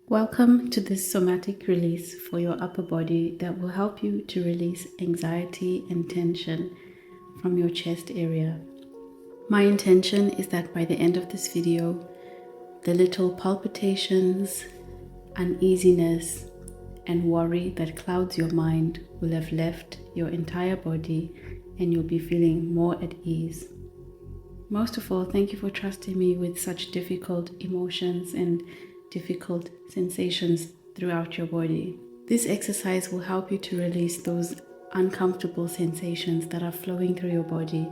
Welcome to this somatic release for your upper body that will help you to release anxiety and tension from your chest area. My intention is that by the end of this video, the little palpitations, uneasiness, and worry that clouds your mind will have left your entire body and you'll be feeling more at ease. Most of all, thank you for trusting me with such difficult emotions and difficult sensations throughout your body. This exercise will help you to release those uncomfortable sensations that are flowing through your body.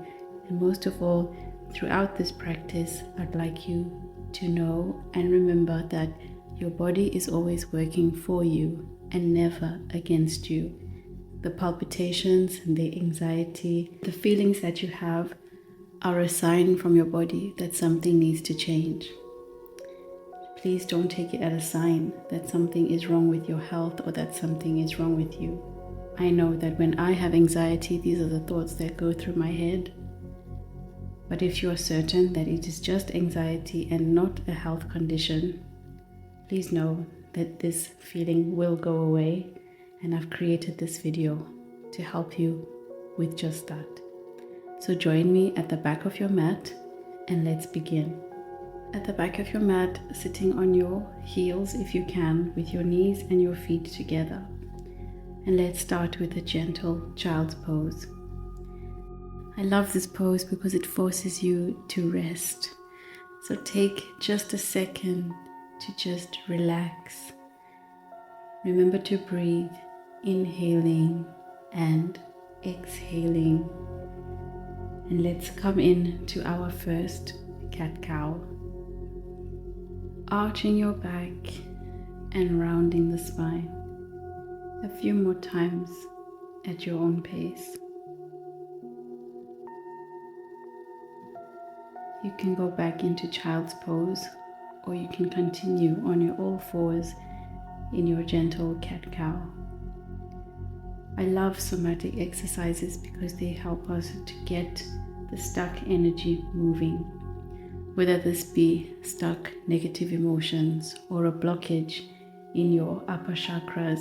And most of all, throughout this practice, I'd like you to know and remember that your body is always working for you and never against you. The palpitations and the anxiety, the feelings that you have are a sign from your body that something needs to change. Please don't take it as a sign that something is wrong with your health or that something is wrong with you. I know that when I have anxiety, these are the thoughts that go through my head. But if you are certain that it is just anxiety and not a health condition, please know that this feeling will go away, and I've created this video to help you with just that. So join me at the back of your mat and let's begin. At the back of your mat, sitting on your heels if you can, with your knees and your feet together. And let's start with a gentle child's pose. I love this pose because it forces you to rest. So take just a second to just relax. Remember to breathe, inhaling and exhaling. And let's come in to our first cat-cow. Arching your back and rounding the spine. A few more times at your own pace. You can go back into child's pose, or you can continue on your all fours in your gentle cat-cow. I love somatic exercises because they help us to get the stuck energy moving. Whether this be stuck negative emotions or a blockage in your upper chakras,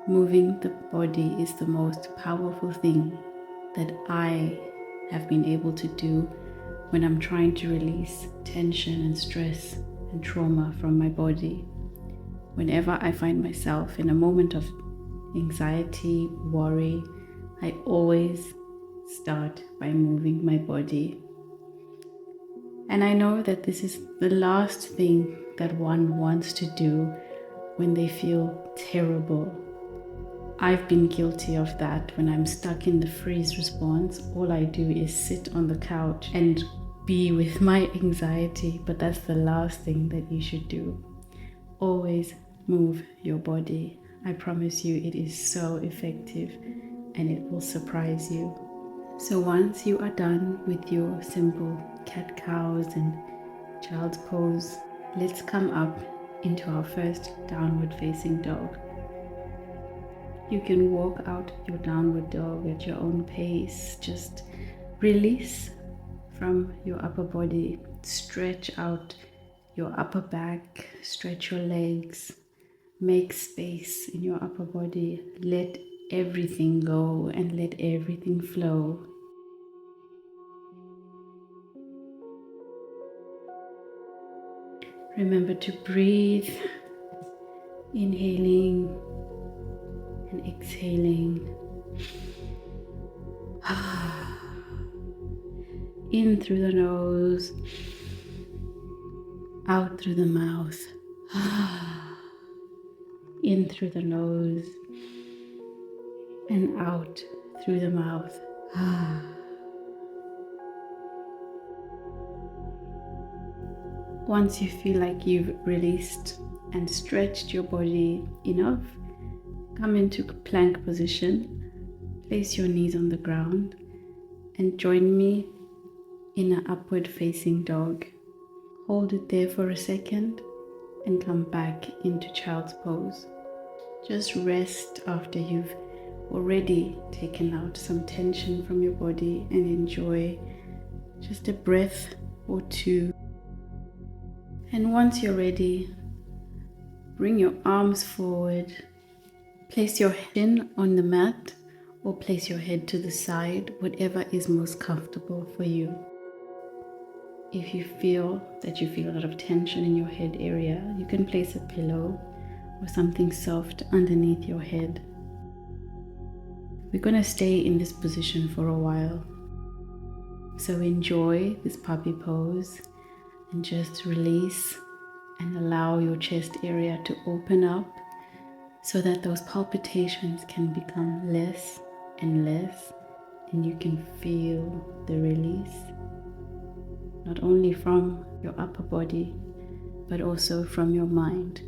moving the body is the most powerful thing that I have been able to do when I'm trying to release tension and stress and trauma from my body. Whenever I find myself in a moment of anxiety, worry, I always start by moving my body. And I know that this is the last thing that one wants to do when they feel terrible. I've been guilty of that. When I'm stuck in the freeze response, all I do is sit on the couch and be with my anxiety, but that's the last thing that you should do. Always move your body. I promise you it is so effective and it will surprise you. So once you are done with your simple cat-cows and child's pose, let's come up into our first downward facing dog. You can walk out your downward dog at your own pace. Just release from your upper body. Stretch out your upper back, stretch your legs, make space in your upper body. Let everything go and let everything flow. Remember to breathe, inhaling and exhaling. In through the nose, out through the mouth. In through the nose and out through the mouth. Once you feel like you've released and stretched your body enough, come into plank position. Place your knees on the ground and join me in an upward facing dog. Hold it there for a second and come back into child's pose. Just rest after you've already taken out some tension from your body and enjoy just a breath or two. And once you're ready, Bring your arms forward. Place your chin on the mat or place your head to the side, whatever is most comfortable for you. If you feel a lot of tension in your head area, you can place a pillow or something soft underneath your head. We're going to stay in this position for a while. So enjoy this puppy pose and just release and allow your chest area to open up so that those palpitations can become less and less, and you can feel the release, not only from your upper body, but also from your mind.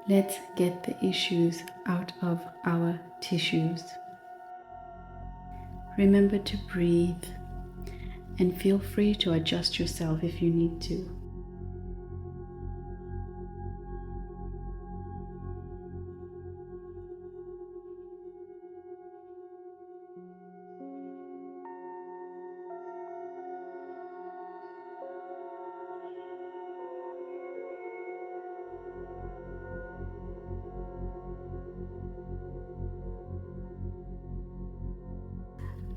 Let's get the issues out of our tissues. Remember to breathe and feel free to adjust yourself if you need to.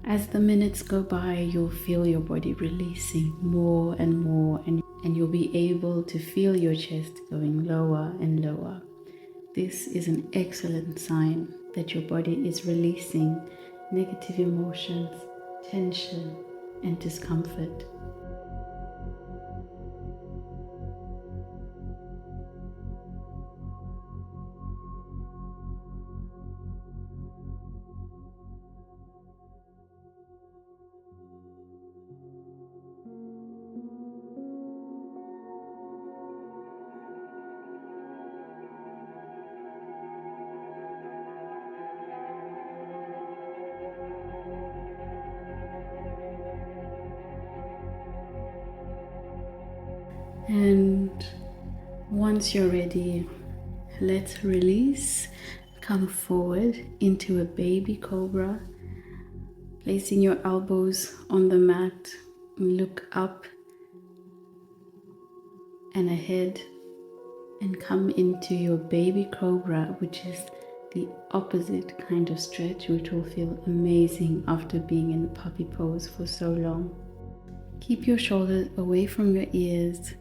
As the minutes go by, you'll feel your body releasing more and more, and you'll be able to feel your chest going lower and lower. This is an excellent sign that your body is releasing negative emotions, tension, and discomfort. And once you're ready, let's release. Come forward into a baby cobra, placing your elbows on the mat. Look up and ahead and come into your baby cobra, which is the opposite kind of stretch, which will feel amazing after being in the puppy pose for so long. Keep your shoulders away from your ears.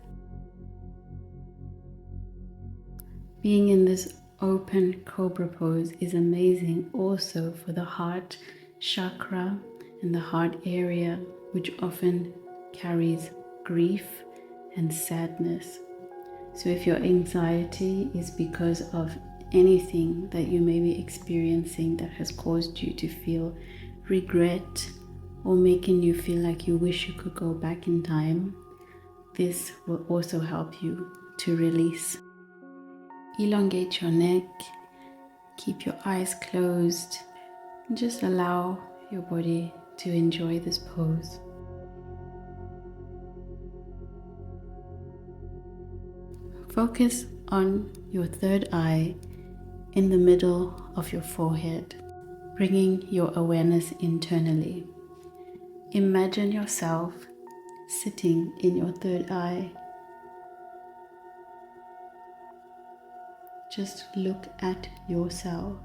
Being in this open cobra pose is amazing also for the heart chakra and the heart area, which often carries grief and sadness. So if your anxiety is because of anything that you may be experiencing that has caused you to feel regret or making you feel like you wish you could go back in time, this will also help you to release. Elongate your neck, keep your eyes closed, and just allow your body to enjoy this pose. Focus on your third eye in the middle of your forehead, bringing your awareness internally. Imagine yourself sitting in your third eye. Just look at yourself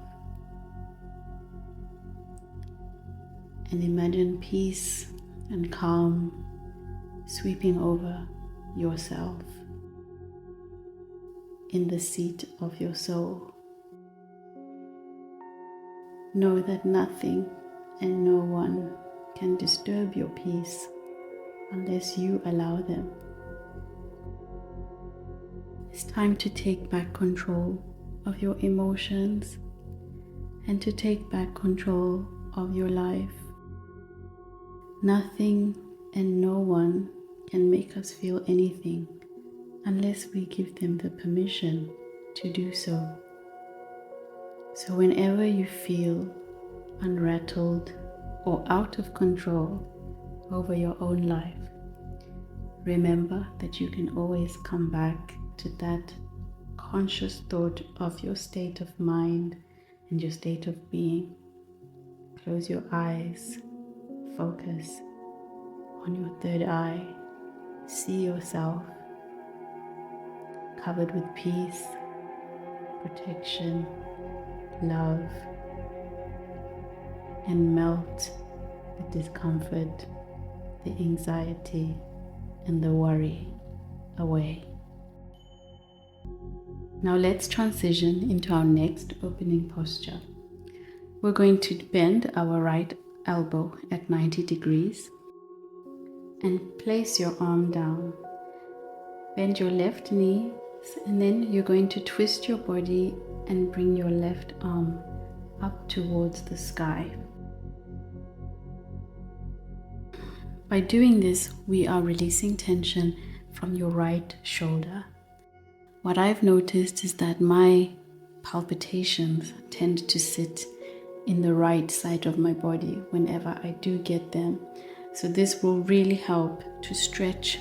and imagine peace and calm sweeping over yourself in the seat of your soul. Know that nothing and no one can disturb your peace unless you allow them. It's time to take back control of your emotions and to take back control of your life. Nothing and no one can make us feel anything unless we give them the permission to do so. So whenever you feel unrattled or out of control over your own life, remember that you can always come back to that conscious thought of your state of mind and your state of being. Close your eyes. Focus on your third eye. See yourself covered with peace, protection, love, and melt the discomfort, the anxiety, and the worry away. Now let's transition into our next opening posture. We're going to bend our right elbow at 90 degrees and place your arm down. Bend your left knee, and then you're going to twist your body and bring your left arm up towards the sky. By doing this, we are releasing tension from your right shoulder. What I've noticed is that my palpitations tend to sit in the right side of my body whenever I do get them. So this will really help to stretch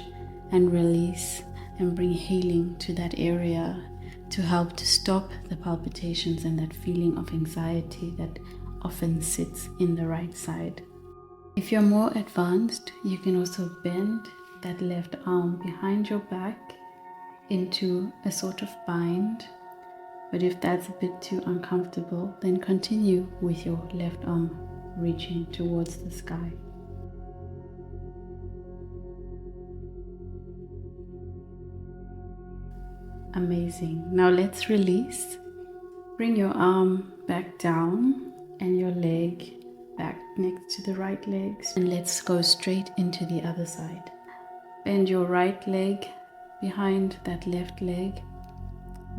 and release and bring healing to that area, to help to stop the palpitations and that feeling of anxiety that often sits in the right side. If you're more advanced, you can also bend that left arm behind your back into a sort of bind. But if that's a bit too uncomfortable, then continue with your left arm reaching towards the sky. Amazing. Now let's release. Bring your arm back down and your leg back next to the right legs. And let's go straight into the other side. Bend your right leg behind that left leg.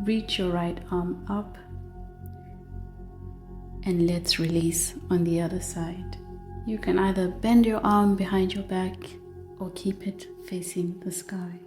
Reach your right arm up. And let's release on the other side. You can either bend your arm behind your back or keep it facing the sky.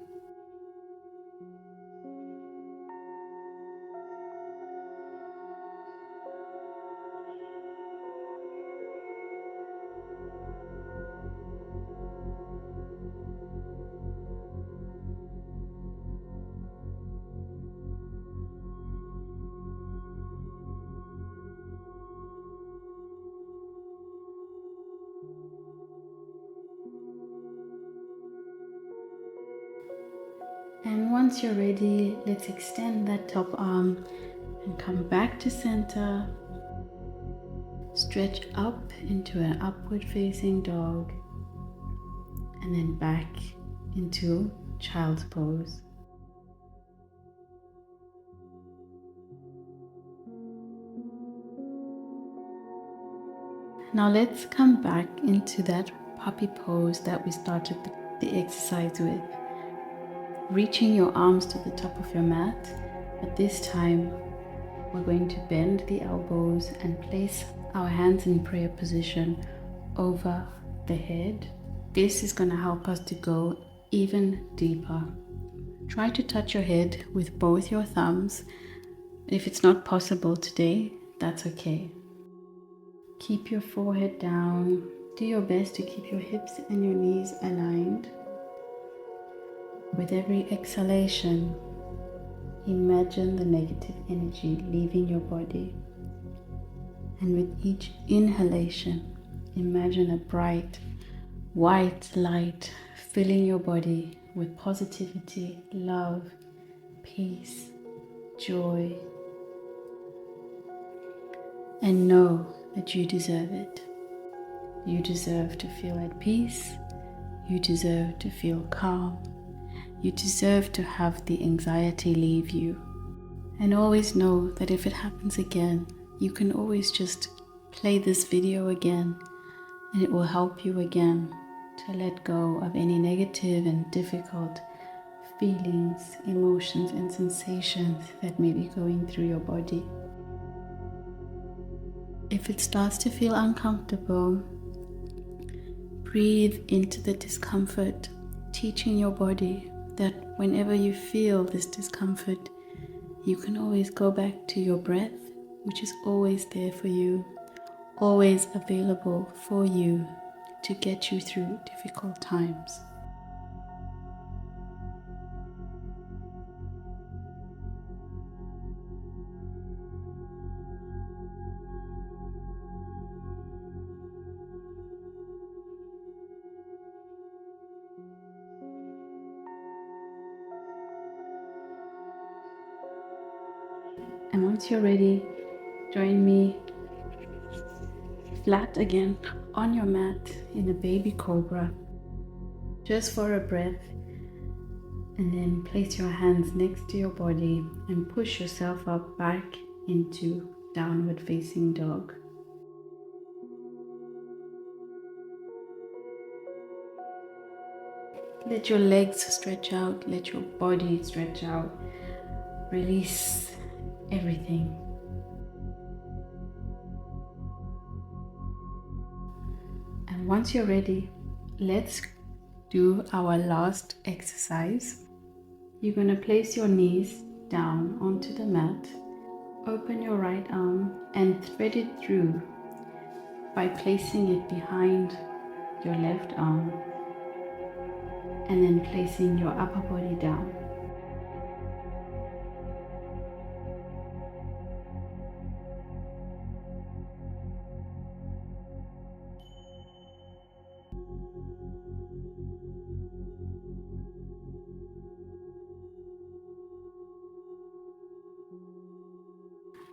And once you're ready, let's extend that top arm and come back to center. Stretch up into an upward facing dog and then back into child's pose. Now let's come back into that puppy pose that we started the exercise with. Reaching your arms to the top of your mat, but this time we're going to bend the elbows and place our hands in prayer position over the head. This is going to help us to go even deeper. Try to touch your head with both your thumbs. If it's not possible today, that's okay. Keep your forehead down. Do your best to keep your hips and your knees aligned. With every exhalation, imagine the negative energy leaving your body. And with each inhalation, imagine a bright, white light filling your body with positivity, love, peace, joy. And know that you deserve it. You deserve to feel at peace. You deserve to feel calm. You deserve to have the anxiety leave you. And always know that if it happens again, you can always just play this video again, and it will help you again to let go of any negative and difficult feelings, emotions, and sensations that may be going through your body. If it starts to feel uncomfortable, breathe into the discomfort, teaching your body that whenever you feel this discomfort, you can always go back to your breath, which is always there for you, always available for you to get you through difficult times. And once you're ready, join me flat again on your mat in a baby cobra. Just for a breath, and then place your hands next to your body and push yourself up back into downward facing dog. Let your legs stretch out, let your body stretch out. Release everything. And once you're ready, let's do our last exercise. You're going to place your knees down onto the mat, open your right arm and thread it through by placing it behind your left arm and then placing your upper body down.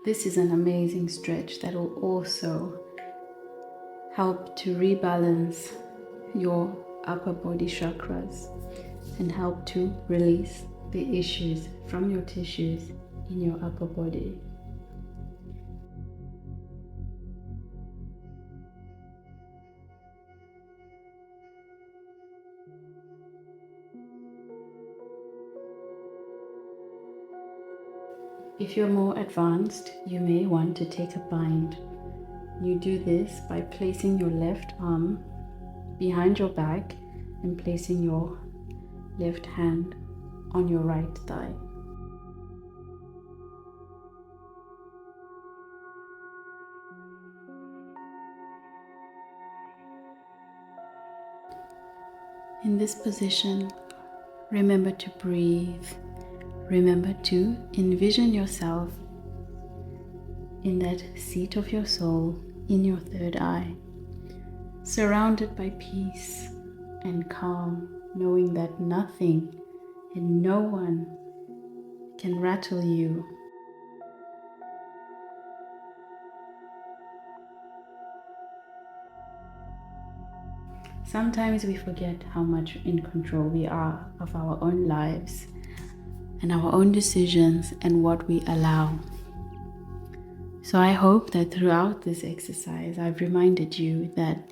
This is an amazing stretch that will also help to rebalance your upper body chakras and help to release the issues from your tissues in your upper body. If you're more advanced, you may want to take a bind. You do this by placing your left arm behind your back and placing your left hand on your right thigh. In this position, remember to breathe. Remember to envision yourself in that seat of your soul in your third eye, surrounded by peace and calm, knowing that nothing and no one can rattle you. Sometimes we forget how much in control we are of our own lives and our own decisions and what we allow. So I hope that throughout this exercise, I've reminded you that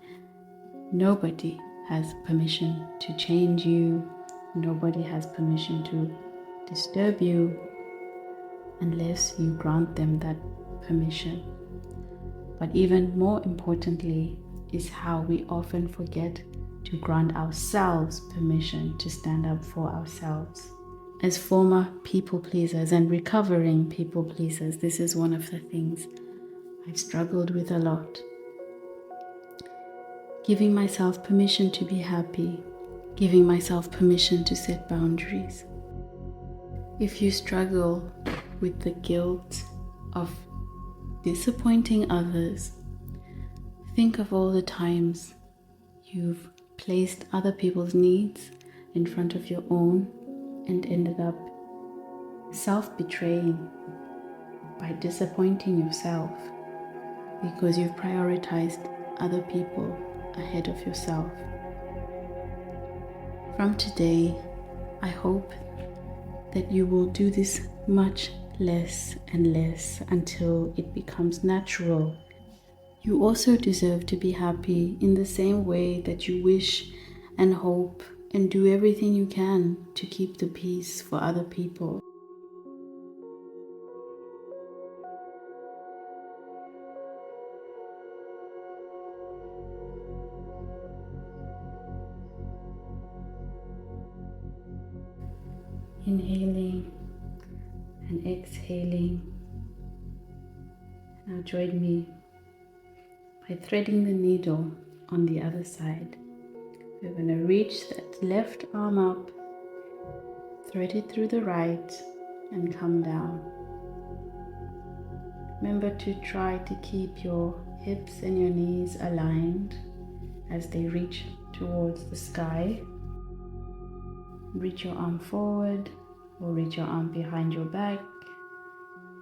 nobody has permission to change you. Nobody has permission to disturb you unless you grant them that permission. But even more importantly is how we often forget to grant ourselves permission to stand up for ourselves. As former people pleasers and recovering people pleasers, this is one of the things I've struggled with a lot. Giving myself permission to be happy, giving myself permission to set boundaries. If you struggle with the guilt of disappointing others, think of all the times you've placed other people's needs in front of your own and ended up self-betraying by disappointing yourself because you've prioritized other people ahead of yourself. From today, I hope that you will do this much less and less until it becomes natural. You also deserve to be happy in the same way that you wish and hope and do everything you can to keep the peace for other people. Inhaling and exhaling. Now join me by threading the needle on the other side. We're going to reach that left arm up, thread it through the right, and come down. Remember to try to keep your hips and your knees aligned as they reach towards the sky. Reach your arm forward or reach your arm behind your back.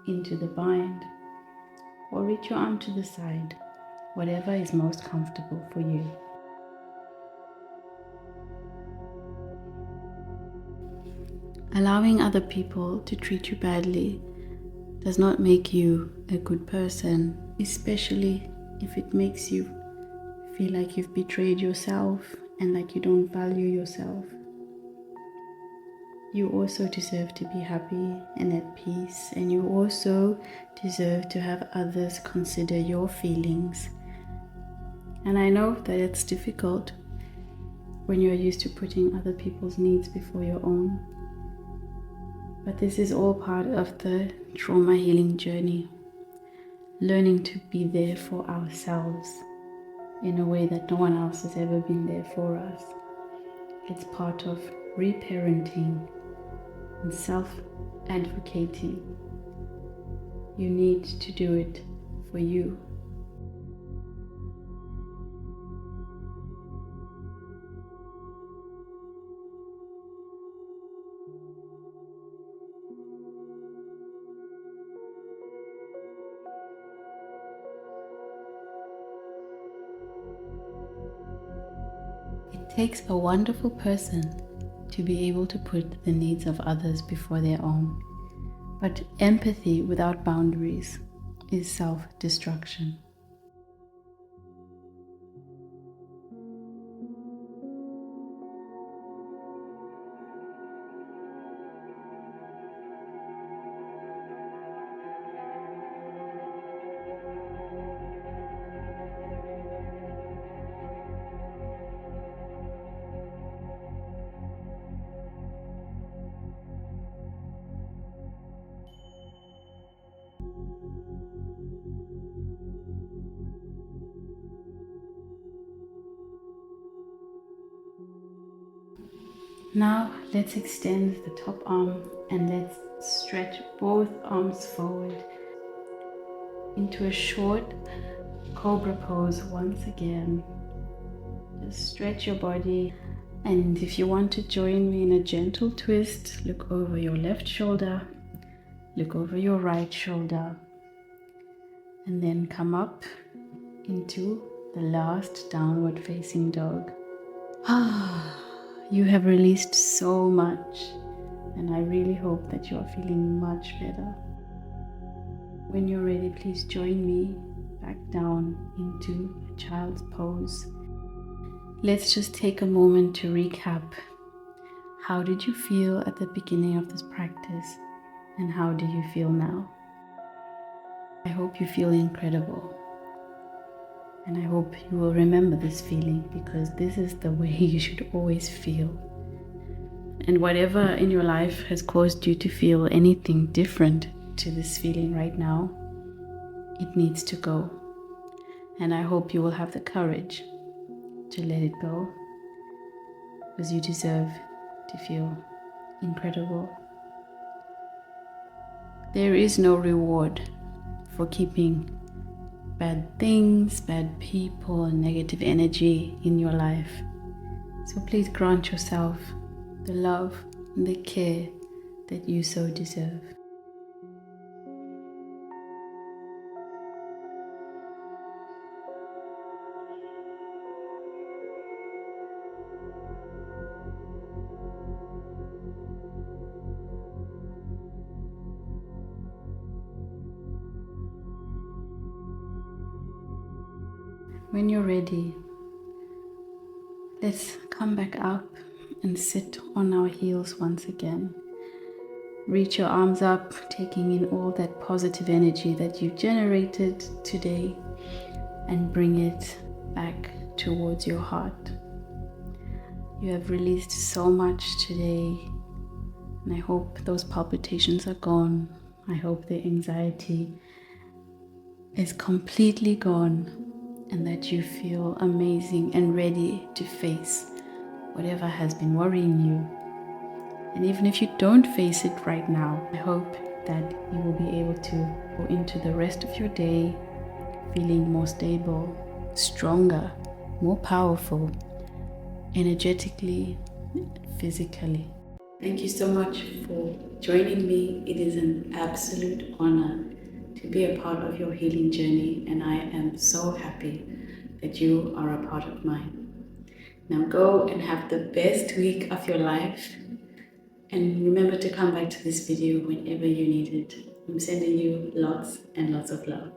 into the bind, or reach your arm to the side, whatever is most comfortable for you. Allowing other people to treat you badly does not make you a good person, especially if it makes you feel like you've betrayed yourself and like you don't value yourself. You also deserve to be happy and at peace, and you also deserve to have others consider your feelings. And I know that it's difficult when you're used to putting other people's needs before your own. But this is all part of the trauma healing journey. Learning to be there for ourselves in a way that no one else has ever been there for us. It's part of reparenting and self-advocating. You need to do it for you. It takes a wonderful person to be able to put the needs of others before their own. But empathy without boundaries is self-destruction. Now let's extend the top arm and let's stretch both arms forward into a short Cobra pose once again. Just stretch your body, and if you want to join me in a gentle twist, look over your left shoulder, look over your right shoulder, and then come up into the last downward facing dog. You have released so much, and I really hope that you are feeling much better. When you're ready, please join me back down into a child's pose. Let's just take a moment to recap. How did you feel at the beginning of this practice, and how do you feel now? I hope you feel incredible. And I hope you will remember this feeling, because this is the way you should always feel. And whatever in your life has caused you to feel anything different to this feeling right now, it needs to go. And I hope you will have the courage to let it go, because you deserve to feel incredible. There is no reward for keeping bad things, bad people, and negative energy in your life. So please grant yourself the love and the care that you so deserve. When you're ready, let's come back up and sit on our heels once again. Reach your arms up, taking in all that positive energy that you generated today, and bring it back towards your heart. You have released so much today, and I hope those palpitations are gone. I hope the anxiety is completely gone, and that you feel amazing and ready to face whatever has been worrying you. And even if you don't face it right now, I hope that you will be able to go into the rest of your day feeling more stable, stronger, more powerful, energetically, physically. Thank you so much for joining me. It is an absolute honor to be a part of your healing journey, and I am so happy that you are a part of mine. Now go and have the best week of your life, and remember to come back to this video whenever you need it. I'm sending you lots and lots of love.